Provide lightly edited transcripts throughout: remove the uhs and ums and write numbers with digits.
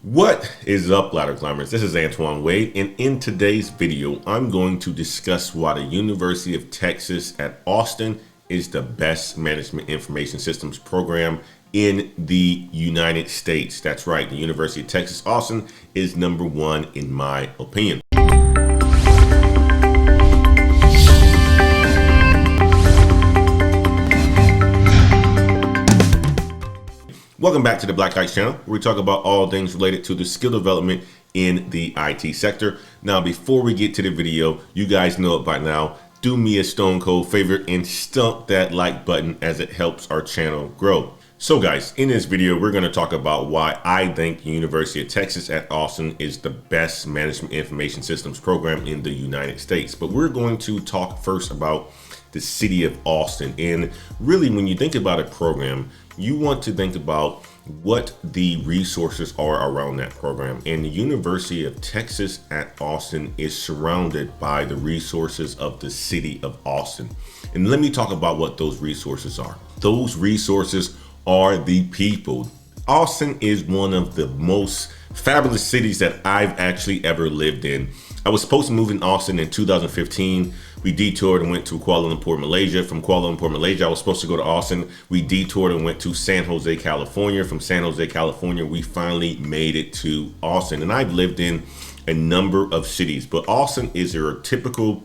What is up, ladder climbers? This is Antoine Wade, and in today's video, I'm going to discuss why the University of Texas at Austin is the best management information systems program in the United States. That's right, the University of Texas Austin is #1 in my opinion. Welcome back to the Black Heights channel, where we talk about all things related to the skill development in the IT sector. Now, before we get to the video, you guys know it by now, do me a stone cold favor and stomp that like button as it helps our channel grow. So guys, in this video, we're going to talk about why I think University of Texas at Austin is the best management information systems program in the United States. But we're going to talk first about the city of Austin. And really, when you think about a program, you want to think about what the resources are around that program. And the University of Texas at Austin is surrounded by the resources of the city of Austin. And let me talk about what those resources are. Those resources are the people. Austin is one of the most fabulous cities that I've actually ever lived in. I was supposed to move in Austin in 2015. We detoured and went to Kuala Lumpur, Malaysia. From Kuala Lumpur, Malaysia, I was supposed to go to Austin. We detoured and went to San Jose, California. From San Jose, California, we finally made it to Austin. And I've lived in a number of cities, but Austin is your typical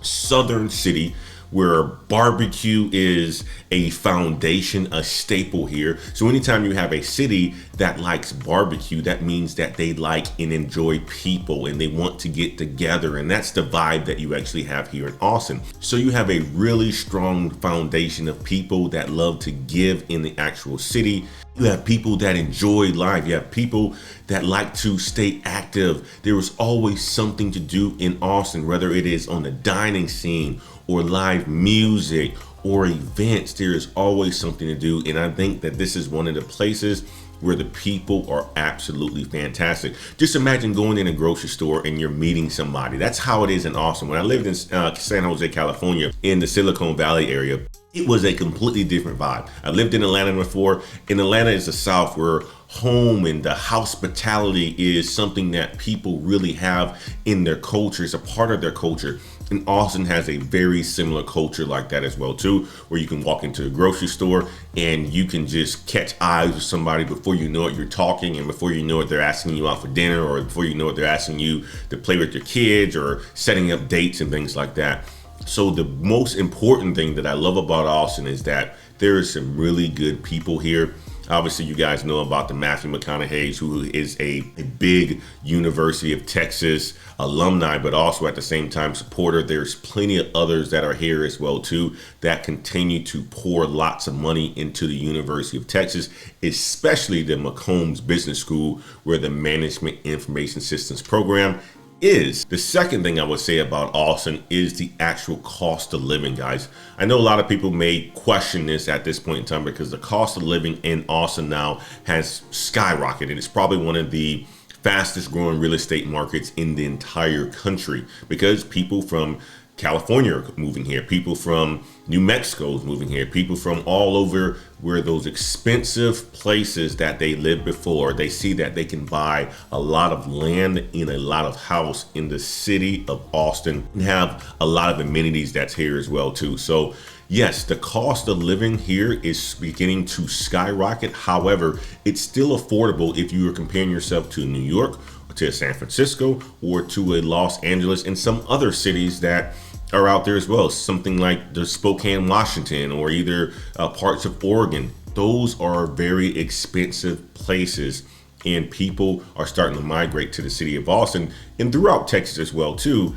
southern city where barbecue is a foundation, a staple here. So anytime you have a city that likes barbecue, that means that they like and enjoy people and they want to get together. And that's the vibe that you actually have here in Austin. So you have a really strong foundation of people that love to give in the actual city. You have people that enjoy life. You have people that like to stay active. There is always something to do in Austin, whether it is on the dining scene or live music or events. There is always something to do. And I think that this is one of the places where the people are absolutely fantastic. Just imagine going in a grocery store and you're meeting somebody. That's how it is in Austin. When I lived in San Jose, California, in the Silicon Valley area, it was a completely different vibe. I lived in Atlanta before. In Atlanta is the South, where home and the hospitality is something that people really have in their culture. It's a part of their culture. And Austin has a very similar culture like that as well too, where you can walk into a grocery store and you can just catch eyes with somebody. Before you know it, you're talking, and before you know it, they're asking you out for dinner, or before you know it, they're asking you to play with your kids or setting up dates and things like that. So the most important thing that I love about Austin is that there are some really good people here. Obviously, you guys know about the Matthew McConaughey, who is a big University of Texas alumni, but also at the same time supporter. There's plenty of others that are here as well too, that continue to pour lots of money into the University of Texas, especially the McCombs Business School, where the Management Information Systems program is. The second thing I would say about Austin is the actual cost of living, guys. I know a lot of people may question this at this point in time, because the cost of living in Austin now has skyrocketed. It's probably one of the fastest growing real estate markets in the entire country, because people from California are moving here, people from New Mexico is moving here, people from all over, where those expensive places that they lived before, they see that they can buy a lot of land in a lot of house in the city of Austin and have a lot of amenities that's here as well too. So yes, the cost of living here is beginning to skyrocket. However, it's still affordable if you are comparing yourself to New York, or to San Francisco, or to a Los Angeles, and some other cities that are out there as well. Something like the Spokane, Washington, or either parts of Oregon. Those are very expensive places, and people are starting to migrate to the city of Austin and throughout Texas as well too,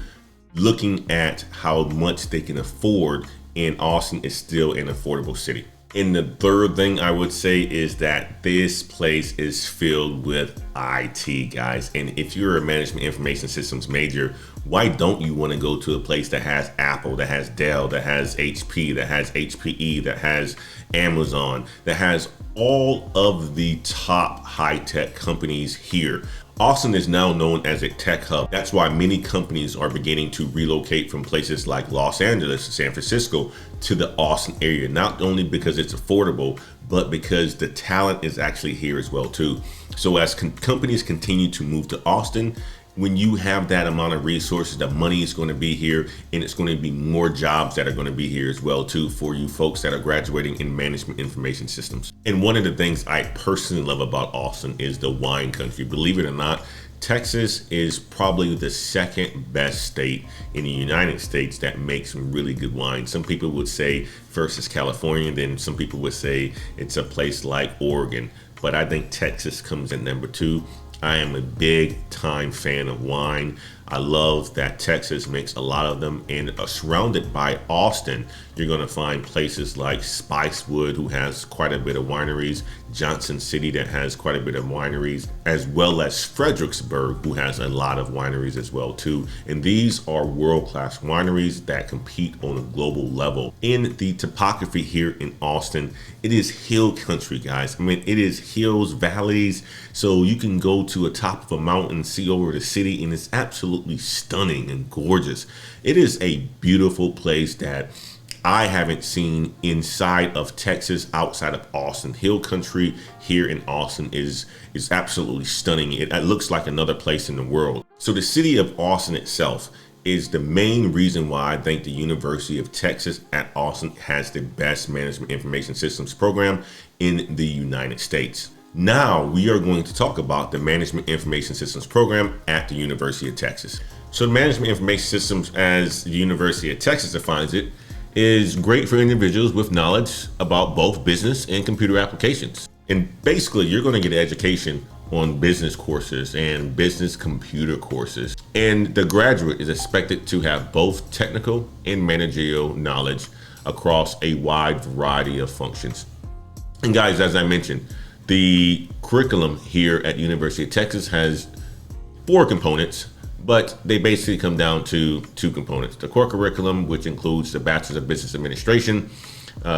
looking at how much they can afford. And Austin is still an affordable city. And the third thing I would say is that this place is filled with IT, guys. And if you're a management information systems major, why don't you want to go to a place that has Apple, that has Dell, that has HP, that has HPE, that has Amazon, that has all of the top high-tech companies here? Austin is now known as a tech hub. That's why many companies are beginning to relocate from places like Los Angeles, San Francisco, to the Austin area, not only because it's affordable, but because the talent is actually here as well too. So as companies continue to move to Austin, when you have that amount of resources, the money is going to be here, and it's going to be more jobs that are going to be here as well too for you folks that are graduating in management information systems. And one of the things I personally love about Austin is the wine country. Believe it or not, Texas is probably the second best state in the United States that makes some really good wine. Some people would say first is California, then some people would say it's a place like Oregon, but I think Texas comes in number 2. I am a big time fan of wine. I love that Texas makes a lot of them, and surrounded by Austin, you're going to find places like Spicewood, who has quite a bit of wineries, Johnson City, that has quite a bit of wineries, as well as Fredericksburg, who has a lot of wineries as well too. And these are world-class wineries that compete on a global level. In the topography here in Austin, it is hill country, guys. I mean, it is hills, valleys, so you can go to a top of a mountain, see over the city, and it's absolutely stunning and gorgeous. It is a beautiful place that I haven't seen inside of Texas, outside of Austin. Hill country here in Austin is absolutely stunning. It looks like another place in the world. So the city of Austin itself is the main reason why I think the University of Texas at Austin has the best management information systems program in the United States. Now we are going to talk about the Management Information Systems program at the University of Texas. So the Management Information Systems, as the University of Texas defines it, is great for individuals with knowledge about both business and computer applications. And basically, you're going to get education on business courses and business computer courses. And the graduate is expected to have both technical and managerial knowledge across a wide variety of functions. And guys, as I mentioned, the curriculum here at University of Texas has 4 components, but they basically come down to 2 components. The core curriculum, which includes the Bachelor of Business Administration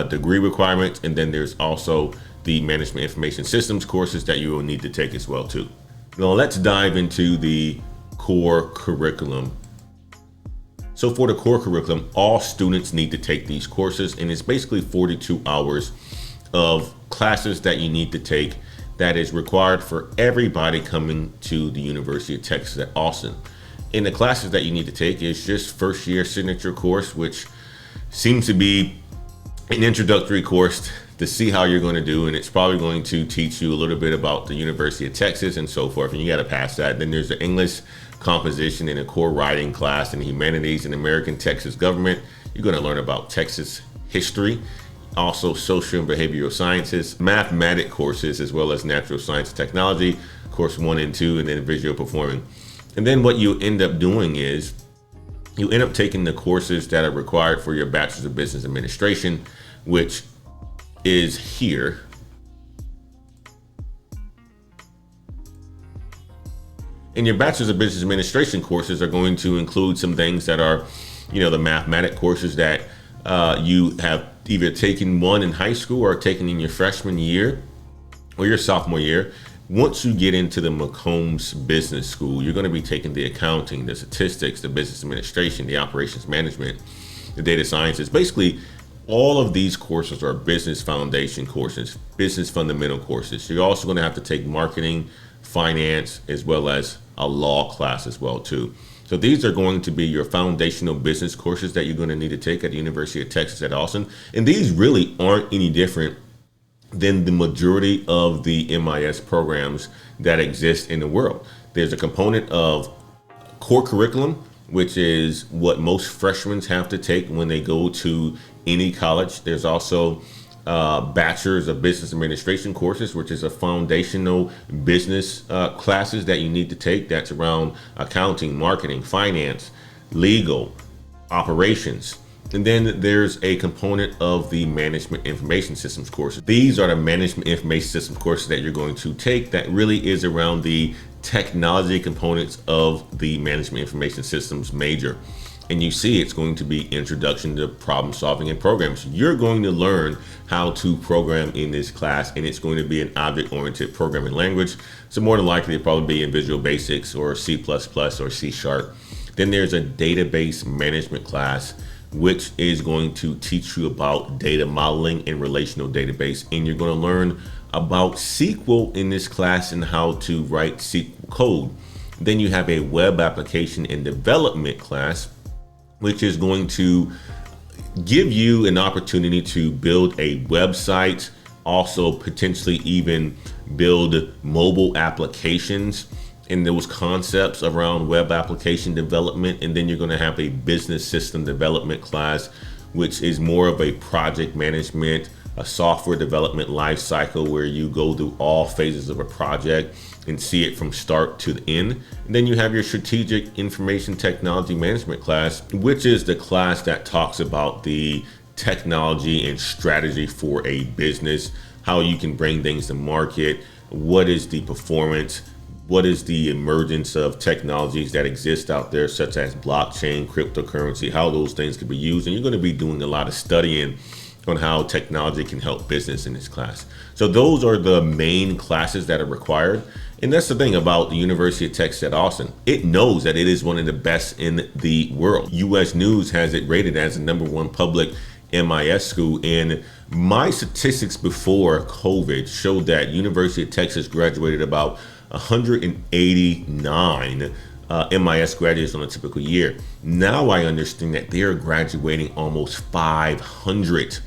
degree requirements, and then there's also the Management Information Systems courses that you will need to take as well too. Now let's dive into the core curriculum. So for the core curriculum, all students need to take these courses, and it's basically 42 hours of classes that you need to take that is required for everybody coming to the University of Texas at Austin. And the classes that you need to take is just first year signature course, which seems to be an introductory course to see how you're going to do, and it's probably going to teach you a little bit about the University of Texas and so forth, and you got to pass that. Then there's the English composition and a core writing class, and humanities and American Texas government. You're going to learn about Texas history, also social and behavioral sciences, mathematic courses, as well as natural science and technology, course 1 and 2, and then visual performing. And then what you end up doing is you end up taking the courses that are required for your Bachelor's of Business Administration, which is here. And your Bachelor's of Business Administration courses are going to include some things that are, the mathematic courses that you have either taken one in high school or taken in your freshman year or your sophomore year. Once you get into the McCombs Business School, you're going to be taking the accounting, the statistics, the business administration, the operations management, the data sciences. Basically, all of these courses are business foundation courses, business fundamental courses. You're also going to have to take marketing, finance, as well as a law class as well too. So these are going to be your foundational business courses that you're going to need to take at the University of Texas at Austin. And these really aren't any different than the majority of the MIS programs that exist in the world. There's a component of core curriculum, which is what most freshmen have to take when they go to any college. There's also Bachelor's of Business Administration courses, which is a foundational business classes that you need to take. That's around accounting, marketing, finance, legal, operations. And then there's a component of the Management Information Systems courses. These are the Management Information Systems courses that you're going to take that really is around the technology components of the Management Information Systems major. And you see it's going to be introduction to problem solving and programs. You're going to learn how to program in this class, and it's going to be an object-oriented programming language. So more than likely it'll probably be in Visual Basics or C++ or C#. Then there's a database management class, which is going to teach you about data modeling and relational database. And you're going to learn about SQL in this class and how to write SQL code. Then you have a web application and development class, which is going to give you an opportunity to build a website, also potentially even build mobile applications and those concepts around web application development. And then you're going to have a business system development class, which is more of a project management, a software development life cycle where you go through all phases of a project and see it from start to the end. And then you have your strategic information technology management class, which is the class that talks about the technology and strategy for a business, how you can bring things to market, what is the performance, what is the emergence of technologies that exist out there, such as blockchain, cryptocurrency, how those things can be used. And you're going to be doing a lot of studying on how technology can help business in this class. So those are the main classes that are required. And that's the thing about the University of Texas at Austin. It knows that it is one of the best in the world. US News has it rated as the #1 public MIS school. And my statistics before COVID showed that University of Texas graduated about 189 MIS graduates on a typical year. Now I understand that they are graduating almost 500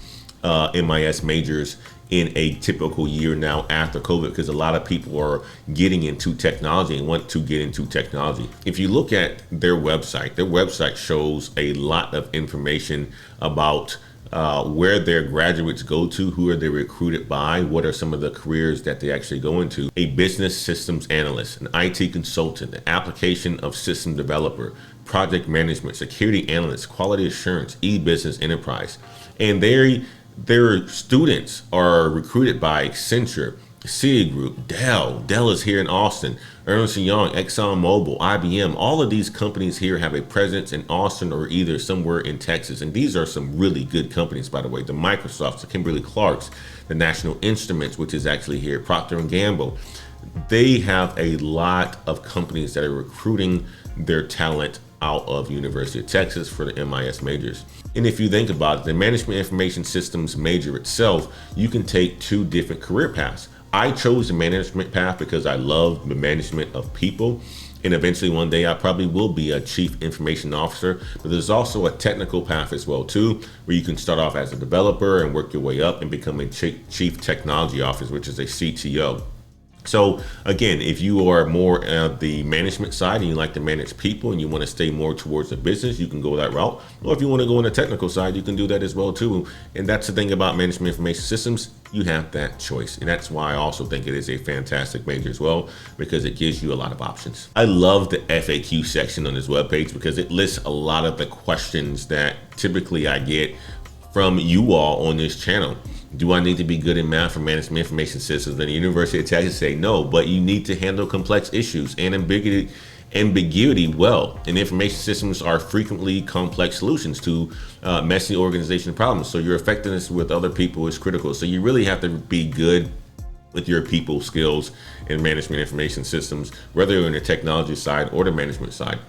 MIS majors in a typical year now after COVID, because a lot of people are getting into technology and want to get into technology. If you look at their website shows a lot of information about where their graduates go to, who are they recruited by, what are some of the careers that they actually go into. A business systems analyst, an IT consultant, an application of system developer, project management, security analyst, quality assurance, e-business enterprise. And their students are recruited by Accenture, Citigroup, Dell is here in Austin, Ernst & Young, ExxonMobil, IBM. All of these companies here have a presence in Austin or either somewhere in Texas. And these are some really good companies, by the way. The Microsofts, the Kimberly-Clarks, the National Instruments, which is actually here, Procter & Gamble. They have a lot of companies that are recruiting their talent out of University of Texas for the MIS majors. And if you think about it, the management information systems major itself, you can take 2 different career paths. I chose the management path because I love the management of people. And eventually one day I probably will be a chief information officer. But there's also a technical path as well too, where you can start off as a developer and work your way up and become a chief technology officer, which is a CTO. So again, if you are more the management side and you like to manage people and you want to stay more towards the business, you can go that route. Or if you want to go on the technical side, you can do that as well too. And that's the thing about management information systems, you have that choice. And that's why I also think it is a fantastic major as well, because it gives you a lot of options. I love the FAQ section on this webpage because it lists a lot of the questions that typically I get from you all on this channel. Do I need to be good in math for management information systems? And the University of Texas say no, but you need to handle complex issues and ambiguity well. And information systems are frequently complex solutions to messy organizational problems. So your effectiveness with other people is critical. So you really have to be good with your people skills in management information systems, whether you're on the technology side or the management side.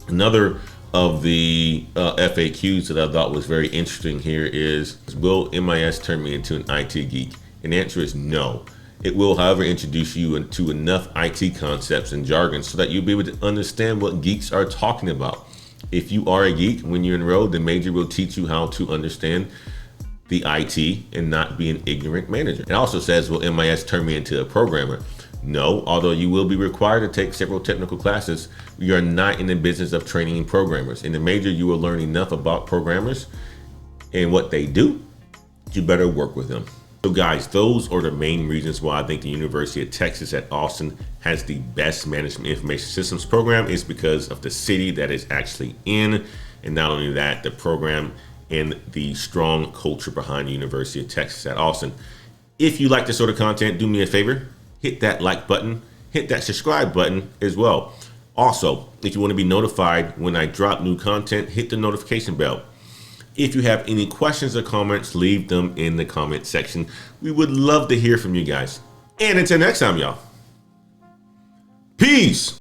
Another of the FAQs that I thought was very interesting here is, will MIS turn me into an IT geek? And the answer is no. It will, however, introduce you into enough IT concepts and jargon so that you'll be able to understand what geeks are talking about. If you are a geek, when you enroll, the major will teach you how to understand the IT and not be an ignorant manager. It also says, will MIS turn me into a programmer? No, although you will be required to take several technical classes, we are not in the business of training programmers. In the major, you will learn enough about programmers and what they do. You better work with them. So guys, those are the main reasons why I think the University of Texas at Austin has the best management information systems program, is because of the city that is actually in. And not only that, the program and the strong culture behind the University of Texas at Austin. If you like this sort of content, do me a favor. Hit that like button, hit that subscribe button as well. Also, if you want to be notified when I drop new content, hit the notification bell. If you have any questions or comments, leave them in the comment section. We would love to hear from you guys. And until next time, y'all. Peace.